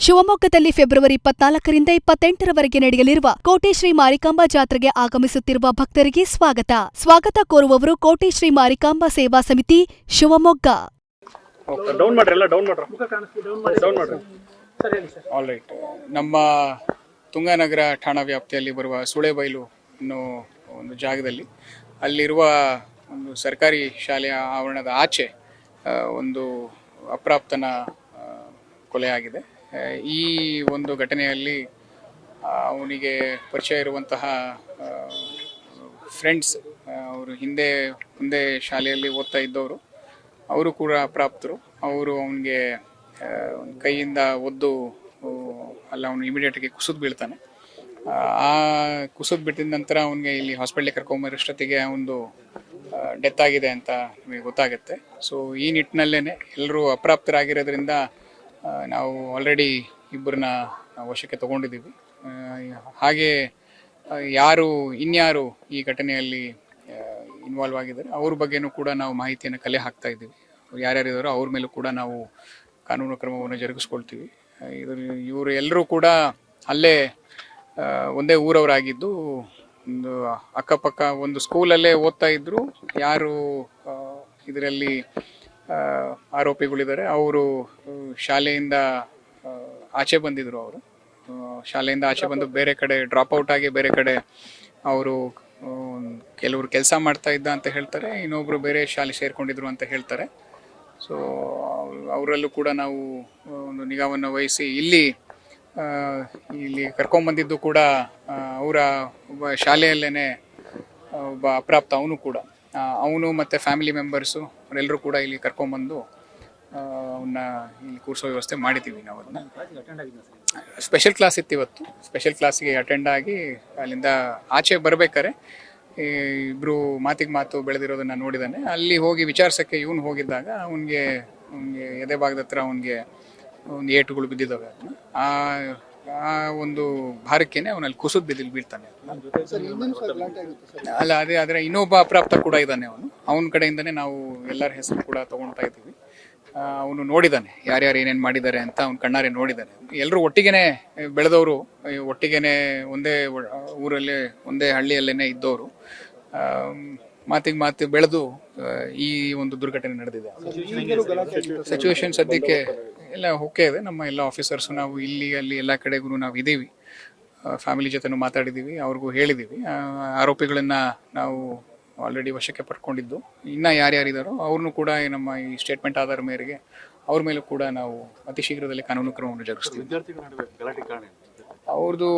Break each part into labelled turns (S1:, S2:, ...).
S1: ಶಿವಮೊಗ್ಗದಲ್ಲಿ ಫೆಬ್ರವರಿ 24ರಿಂದ 28ರವರೆಗೆ ನಡೆಯಲಿರುವ ಕೋಟೆ ಶ್ರೀ ಮಾರಿಕಾಂಬಾ ಜಾತ್ರೆಗೆ ಆಗಮಿಸುತ್ತಿರುವ ಭಕ್ತರಿಗೆ ಸ್ವಾಗತ ಕೋರುವವರು ಕೋಟೆ ಶ್ರೀ ಮಾರಿಕಾಂಬಾ ಸೇವಾ ಸಮಿತಿ, ಶಿವಮೊಗ್ಗ.
S2: ನಮ್ಮ ತುಂಗನಗರ ಠಾಣಾ ವ್ಯಾಪ್ತಿಯಲ್ಲಿ ಬರುವ ಸುಳೆಬೈಲು ಅನ್ನೋ ಒಂದು ಜಾಗದಲ್ಲಿ ಅಲ್ಲಿರುವ ಒಂದು ಸರ್ಕಾರಿ ಶಾಲೆಯ ಆವರಣದ ಆಚೆ ಒಂದು ಅಪ್ರಾಪ್ತನ ಕೊಲೆಯಾಗಿದೆ. ಈ ಒಂದು ಘಟನೆಯಲ್ಲಿ ಅವನಿಗೆ ಪರಿಚಯ ಇರುವಂತಹ ಫ್ರೆಂಡ್ಸ್, ಅವರು ಮುಂದೆ ಶಾಲೆಯಲ್ಲಿ ಓದ್ತಾ ಇದ್ದವರು, ಅವರು ಕೂಡ ಅಪ್ರಾಪ್ತರು. ಅವರು ಅವನಿಗೆ ಕೈಯಿಂದ ಒದ್ದು ಅವನು ಇಮಿಡಿಯೇಟಾಗಿ ಕುಸಿದು ಬೀಳ್ತಾನೆ. ಆ ಕುಸಿದು ಬಿಟ್ಟಿದ ನಂತರ ಅವನಿಗೆ ಇಲ್ಲಿ ಹಾಸ್ಪಿಟ್ಲಿಗೆ ಕರ್ಕೊಂಬರೋಷ್ಟೊತ್ತಿಗೆ ಅವನು ಡೆತ್ ಆಗಿದೆ ಅಂತ ನಮಗೆ ಗೊತ್ತಾಗುತ್ತೆ. ಸೊ ಈ ನಿಟ್ಟಿನಲ್ಲೇ ಎಲ್ಲರೂ ಅಪ್ರಾಪ್ತರಾಗಿರೋದ್ರಿಂದ ನಾವು ಆಲ್ರೆಡಿ ಇಬ್ಬರನ್ನ ವಶಕ್ಕೆ ತಗೊಂಡಿದ್ದೀವಿ. ಹಾಗೆ ಇನ್ಯಾರು ಈ ಘಟನೆಯಲ್ಲಿ ಇನ್ವಾಲ್ವ್ ಆಗಿದ್ದಾರೆ ಅವ್ರ ಬಗ್ಗೆನೂ ಕೂಡ ನಾವು ಮಾಹಿತಿಯನ್ನು ಕಲೆ ಹಾಕ್ತಾ ಇದ್ದೀವಿ. ಯಾರ್ಯಾರಿದ್ದಾರೋ ಅವ್ರ ಮೇಲೂ ಕೂಡ ನಾವು ಕಾನೂನು ಕ್ರಮವನ್ನು ಜರುಗಿಸ್ಕೊಳ್ತೀವಿ. ಇವರು ಎಲ್ಲರೂ ಕೂಡ ಅಲ್ಲೇ ಒಂದೇ ಊರವರಾಗಿದ್ದು, ಒಂದು ಅಕ್ಕಪಕ್ಕ ಒಂದು ಸ್ಕೂಲಲ್ಲೇ ಓದ್ತಾ ಇದ್ರು. ಯಾರು ಇದರಲ್ಲಿ ಆರೋಪಿಗಳಿದ್ದಾರೆ ಅವರು ಶಾಲೆಯಿಂದ ಆಚೆ ಬಂದಿದ್ರು. ಅವರು ಶಾಲೆಯಿಂದ ಆಚೆ ಬಂದು ಬೇರೆ ಕಡೆ ಡ್ರಾಪ್ ಔಟ್ ಆಗಿ ಬೇರೆ ಕಡೆ ಅವರು ಕೆಲವರು ಕೆಲಸ ಮಾಡ್ತಾ ಇದ್ದ ಅಂತ ಹೇಳ್ತಾರೆ, ಇನ್ನೊಬ್ರು ಬೇರೆ ಶಾಲೆ ಸೇರ್ಕೊಂಡಿದ್ರು ಅಂತ ಹೇಳ್ತಾರೆ. ಸೊ ಅವರಲ್ಲೂ ಕೂಡ ನಾವು ಒಂದು ನಿಗಾವನ್ನು ವಹಿಸಿ ಇಲ್ಲಿ ಕರ್ಕೊಂಬಂದಿದ್ದು ಕೂಡ ಅವರ ಒಬ್ಬ ಶಾಲೆಯಲ್ಲೇ ಒಬ್ಬ ಅಪ್ರಾಪ್ತ, ಅವನು ಮತ್ತು ಫ್ಯಾಮಿಲಿ ಮೆಂಬರ್ಸು ಅವರೆಲ್ಲರೂ ಕೂಡ ಇಲ್ಲಿ ಕರ್ಕೊಂಬಂದು ಅವನ್ನ ಇಲ್ಲಿ ಕೂರಿಸೋ ವ್ಯವಸ್ಥೆ ಮಾಡಿದ್ದೀವಿ. ನಾವು ಅದನ್ನ ಸ್ಪೆಷಲ್ ಕ್ಲಾಸ್ ಇತ್ತು ಇವತ್ತು. ಸ್ಪೆಷಲ್ ಕ್ಲಾಸಿಗೆ ಅಟೆಂಡ್ ಆಗಿ ಅಲ್ಲಿಂದ ಆಚೆ ಬರ್ಬೇಕಾರೆ ಇಬ್ಬರು ಮಾತು ಬೆಳೆದಿರೋದನ್ನ ನೋಡಿದ್ದಾನೆ. ಅಲ್ಲಿ ಹೋಗಿ ವಿಚಾರಿಸೋಕ್ಕೆ ಇವನು ಹೋಗಿದ್ದಾಗ ಅವನಿಗೆ ಎದೆ ಭಾಗದ ಹತ್ರ ಅವನಿಗೆ ಒಂದು ಏಟುಗಳು ಬಿದ್ದಿದ್ದಾವೆ. ಆ ಒಂದು ಭಾರಕ್ಕೇನೆ ಅವನಲ್ಲಿ ಕುಸಿದು ಬೀಳ್ತಾನೆ. ಅಲ್ಲ, ಆದರೆ ಇನ್ನೊಬ್ಬ ಅಪ್ರಾಪ್ತ ಕೂಡ ಇದ್ದಾನೆ. ಅವನ ಕಡೆಯಿಂದನೇ ನಾವು ಎಲ್ಲರ ಹೆಸರು ಕೂಡ ತಗೊಳ್ತಾ ಇದ್ದೀವಿ. ಅವನು ನೋಡಿದ್ದಾನೆ ಯಾರ್ಯಾರು ಏನೇನು ಮಾಡಿದ್ದಾರೆ ಅಂತ, ಅವ್ನ ಕಣ್ಣಾರೆ ನೋಡಿದ್ದಾನೆ. ಎಲ್ಲರೂ ಒಟ್ಟಿಗೆನೆ ಬೆಳೆದವರು, ಒಟ್ಟಿಗೆನೆ ಒಂದೇ ಊರಲ್ಲೇ ಒಂದೇ ಹಳ್ಳಿಯಲ್ಲೇನೆ ಇದ್ದವರು. ಮಾತು ಬೆಳೆದು ಈ ಒಂದು ದುರ್ಘಟನೆ ನಡೆದಿದೆ. ಸಿಚುವೇಶನ್ ಸದ್ಯಕ್ಕೆ ಎಲ್ಲ ಓಕೆ ಇದೆ. ನಮ್ಮ ಎಲ್ಲ ಆಫೀಸರ್ಸು ನಾವು ಇಲ್ಲಿ ಅಲ್ಲಿ ಎಲ್ಲ ಕಡೆಗೂ ನಾವು ಇದ್ದೀವಿ. ಫ್ಯಾಮಿಲಿ ಜೊತೆನೂ ಮಾತಾಡಿದ್ದೀವಿ, ಅವ್ರಿಗೂ ಹೇಳಿದ್ದೀವಿ. ಆರೋಪಿಗಳನ್ನು ನಾವು ಆಲ್ರೆಡಿ ವಶಕ್ಕೆ ಪಡ್ಕೊಂಡಿದ್ದು. ಇನ್ನೂ ಯಾರ್ಯಾರಿದ್ದಾರೋ ಅವ್ರನ್ನೂ ಕೂಡ ನಮ್ಮ ಈ ಸ್ಟೇಟ್ಮೆಂಟ್ ಆಧಾರ ಮೇರೆಗೆ ಅವ್ರ ಮೇಲೂ ಕೂಡ ನಾವು ಅತಿ ಶೀಘ್ರದಲ್ಲಿ ಕಾನೂನು ಕ್ರಮವನ್ನು ಜರುಗಿಸ್ತೀವಿ. ಅವ್ರದ್ದು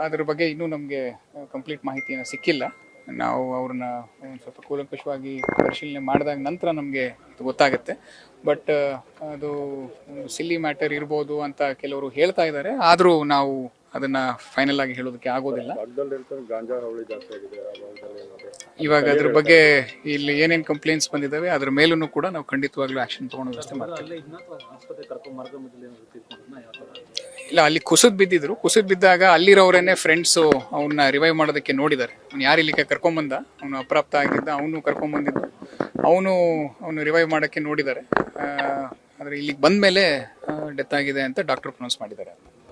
S2: ಅದ್ರ ಬಗ್ಗೆ ಇನ್ನೂ ನಮಗೆ ಕಂಪ್ಲೀಟ್ ಮಾಹಿತಿಯನ್ನು ಸಿಕ್ಕಿಲ್ಲ. ನಾವು ಅವ್ರನ್ನ ಸ್ವಲ್ಪ ಕೂಲಂಕಷವಾಗಿ ಪರಿಶೀಲನೆ ಮಾಡಿದಾಗ ನಂತರ ನಮಗೆ ಗೊತ್ತಾಗುತ್ತೆ. ಬಟ್ ಅದು ಸಿಲ್ಲಿ ಮ್ಯಾಟರ್ ಇರ್ಬೋದು ಅಂತ ಕೆಲವರು ಹೇಳ್ತಾ ಇದ್ದಾರೆ. ಆದರೂ ನಾವು ಅದನ್ನ ಫೈನಲ್ ಆಗಿ ಹೇಳೋದಕ್ಕೆ ಆಗೋದಿಲ್ಲ. ಇವಾಗ ಅದ್ರ ಬಗ್ಗೆ ಇಲ್ಲಿ ಏನೇನು ಕಂಪ್ಲೇಂಟ್ಸ್ ಬಂದಿದ್ದಾವೆ ಅದ್ರ ಮೇಲೂ ಕೂಡ ನಾವು ಖಂಡಿತವಾಗ್ಲೂ ಆಕ್ಷನ್ ತಗೊಂಡು ವ್ಯವಸ್ಥೆ ಮಾಡ್ತೀವಿ. ಇಲ್ಲ, ಅಲ್ಲಿ ಕುಸಿದು ಬಿದ್ದಾಗ ಅಲ್ಲಿರೋರೇನೆ ಫ್ರೆಂಡ್ಸು ಅವನ್ನ ರಿವೈವ್ ಮಾಡೋದಕ್ಕೆ ನೋಡಿದ್ದಾರೆ. ಅವ್ನು ಯಾರು ಇಲ್ಲಿಗೆ ಕರ್ಕೊಂಬಂದ, ಅವನು ಅಪ್ರಾಪ್ತ ಆಗಿದ್ದ, ಅವನು ಕರ್ಕೊಂಬಂದಿದ್ದು, ಅವನು ರಿವೈವ್ ಮಾಡೋಕ್ಕೆ ನೋಡಿದ್ದಾರೆ. ಆದರೆ ಇಲ್ಲಿಗೆ ಬಂದ ಮೇಲೆ ಡೆತ್ ಆಗಿದೆ ಅಂತ ಡಾಕ್ಟರ್ ಪ್ರೊನೌನ್ಸ್ ಮಾಡಿದ್ದಾರೆ.